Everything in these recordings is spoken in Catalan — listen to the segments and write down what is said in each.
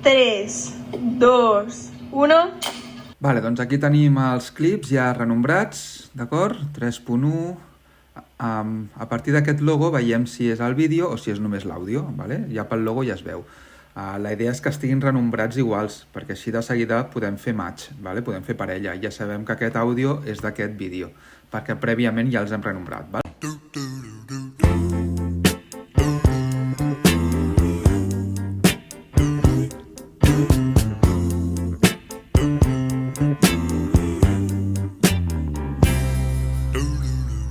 3, 2, 1... Vale, doncs aquí tenim els clips ja renombrats, d'acord? 3.1. A partir d'aquest logo veiem si és el vídeo o si és només l'àudio, vale? Ja pel logo ja es veu. La idea és que estiguin renombrats iguals, perquè així de seguida podem fer match, vale? Podem fer parella. Ja sabem que aquest àudio és d'aquest vídeo, perquè prèviament ja els hem renombrat, vale?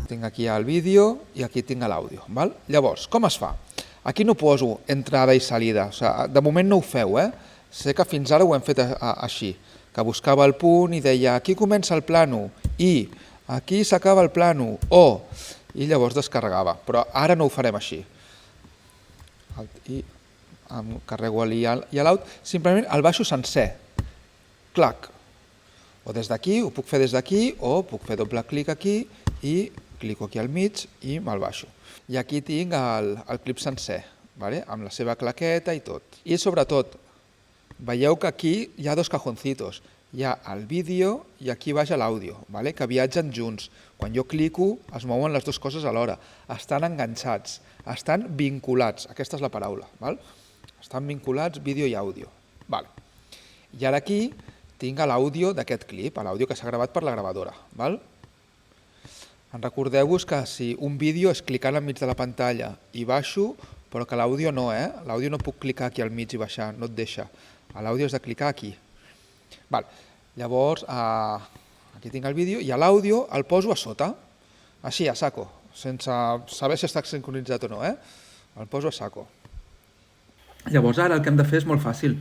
Tinc aquí el vídeo i aquí tinc l'àudio. Llavors, com es fa? Aquí no poso entrada i salida. O sigui, de moment no ho feu, Sé que fins ara ho hem fet així, que buscava el punt i deia aquí comença el plano i aquí s'acaba el plano i llavors descarregava. Però ara no ho farem així. I em carrego l'I i l'Out. Simplement el baixo sencer. Clac. O des d'aquí, ho puc fer des d'aquí, o puc fer doble clic aquí i clico aquí al mig i me'l baixo. I aquí tinc el clip sencer, amb la seva claqueta i tot. I sobretot, veieu que aquí hi ha dos cajoncitos. Hi ha el vídeo i aquí baix l'àudio, que viatgen junts. Quan jo clico es mouen les dues coses alhora. Estan enganxats, estan vinculats. Aquesta és la paraula. Estan vinculats vídeo i àudio. I ara aquí tinc l'àudio d'aquest clip, l'àudio que s'ha gravat per la gravadora. Recordeu-vos que si un vídeo és clicant enmig de la pantalla i baixo, però que l'àudio no, l'àudio no puc clicar aquí al mig i baixar, no et deixa. L'àudio és de clicar aquí. Llavors, aquí tinc el vídeo i l'àudio el poso a sota, així, a saco, sense saber si està sincronitzat o no, el poso a saco. Llavors ara el que hem de fer és molt fàcil.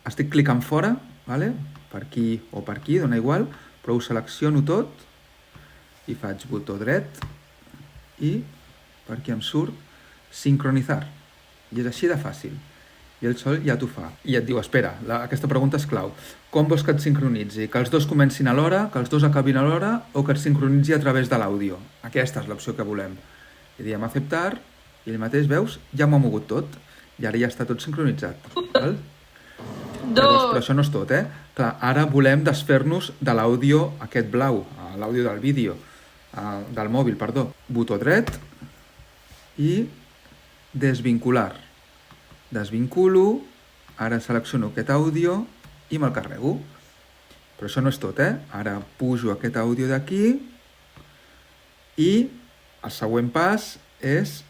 Estic clicant fora, per aquí o per aquí, dona igual, però ho selecciono tot, i faig botó dret i per aquí em surt sincronitzar. I és així de fàcil. I el sol ja t'ho fa. I et diu, espera, aquesta pregunta és clau. Com vols que et sincronitzi? Que els dos comencin alhora, que els dos acabin alhora o que et sincronitzi a través de l'àudio? Aquesta és l'opció que volem. I diem acceptar i ell mateix, veus, ja m'ho ha mogut tot. I ara ja està tot sincronitzat. Llavors, però això no és tot, Clar, ara volem desfer-nos de l'àudio aquest blau, l'àudio del vídeo, del mòbil, perdó. Botó dret i desvincular. Desvinculo, ara selecciono aquest àudio i me'l carrego. Però això no és tot, Ara pujo aquest àudio d'aquí i el següent pas és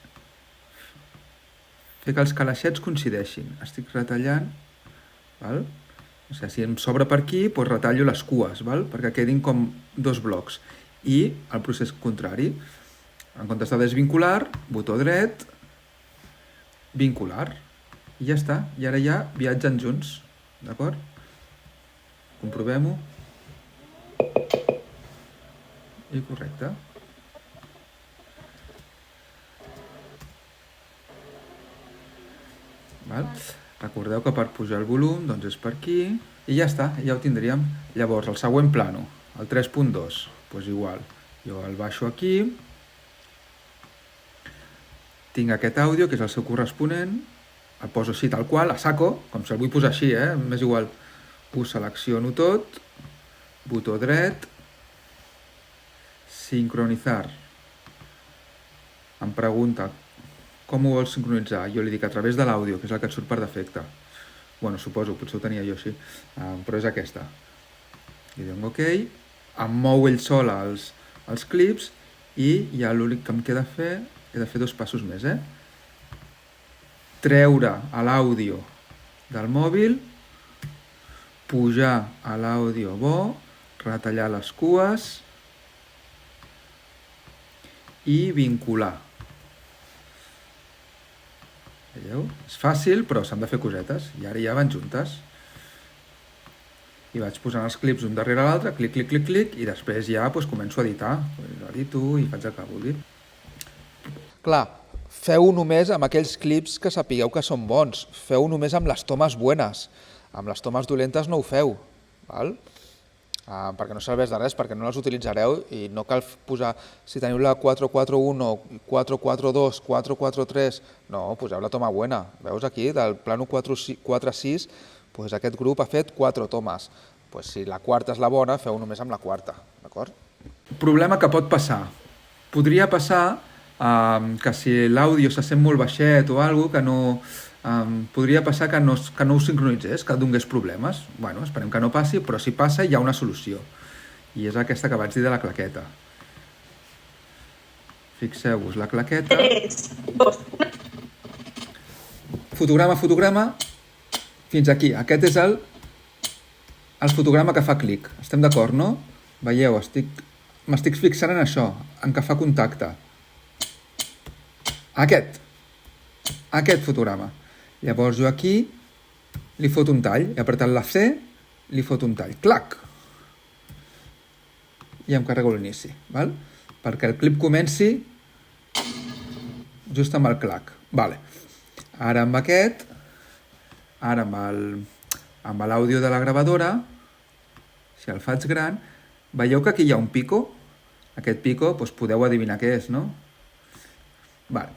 fer que els calaixets coincideixin. Estic retallant, o sigui, si em sobra per aquí, doncs retallo les cues, perquè quedin com dos blocs. I el procés contrari. En comptes de desvincular, botó dret, vincular. I ja està. I ara ja viatgen junts. D'acord? Comprovem-ho. I correcte. Recordeu que per pujar el volum doncs és per aquí i ja està, ja ho tindríem. Llavors, el següent plano, el 3.2, doncs igual. Jo el baixo aquí, tinc aquest àudio, que és el seu corresponent, el poso així tal qual, a saco, com si el vull posar així, m'és igual. Ho selecciono tot, botó dret, sincronitzar. Em pregunta com ho vols sincronitzar? Jo li dic a través de l'àudio, que és el que et surt per defecte. Bueno, suposo, potser ho tenia jo així, però és aquesta. Li dono OK, em mou ell sol els clips i ja l'únic que em queda fer, he de fer dos passos més, treure l'àudio del mòbil, pujar a l'àudio bo, retallar les cues i vincular. Veieu? És fàcil, però s'han de fer cosetes. I ara ja van juntes. I vaig posant els clips un darrere l'altre, clic, clic, clic, clic, i després ja començo a editar. Edito i faig el que vulgui. Clar, feu-ho només amb aquells clips que sapigueu que són bons. Feu-ho només amb les tomes bones. Amb les tomes dolentes no ho feu. perquè no serveix de res, perquè no les utilitzareu i no cal posar, si teniu la 441, 442, 443, no, poseu la toma buena. Veus aquí, del plano 446, doncs aquest grup ha fet 4 tomes. Doncs si la quarta és la bona, feu només amb la quarta, d'acord? Problema que pot passar. Podria passar que si l'àudio se sent molt baixet o alguna cosa, que no... podria passar que no ho sincronitzés, que donés problemes. Bueno, esperem que no passi, però si passa hi ha una solució. I és aquesta que vaig dir de la claqueta. Fixeu-vos, la claqueta... 3, 2, 1. Fotograma, fins aquí. Aquest és el fotograma que fa clic. Estem d'acord, no? Veieu, m'estic fixant en això, en què fa contacte. Aquest fotograma. Llavors jo aquí li foto un tall, he apretat la C, li foto un tall, clac! I em carrego l'inici, val? Perquè el clip comenci just amb el clac. Vale. Ara amb aquest, ara amb l'àudio de la gravadora, si el faig gran, veieu que aquí hi ha un pico? Aquest pico, doncs podeu adivinar què és, no? Vale.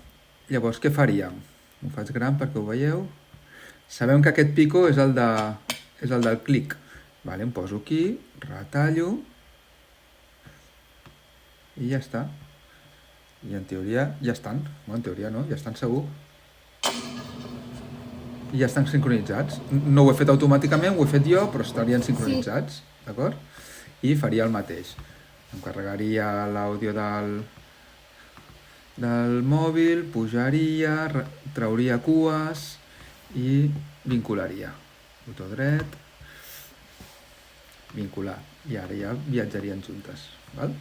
Llavors, què faríem? Ho faig gran perquè ho veieu. Sabem que aquest pico és el del clic. Vale, em poso aquí, retallo, i ja està. I en teoria ja estan. No, en teoria no, ja estan segur. I ja estan sincronitzats. No ho he fet automàticament, ho he fet jo, però estarien sincronitzats, d'acord? I faria el mateix. Em carregaria l'àudio del mòbil, pujaria, trauria cues i vincularia. Botó dret, vincular. I ara ja viatjarien juntes. Val?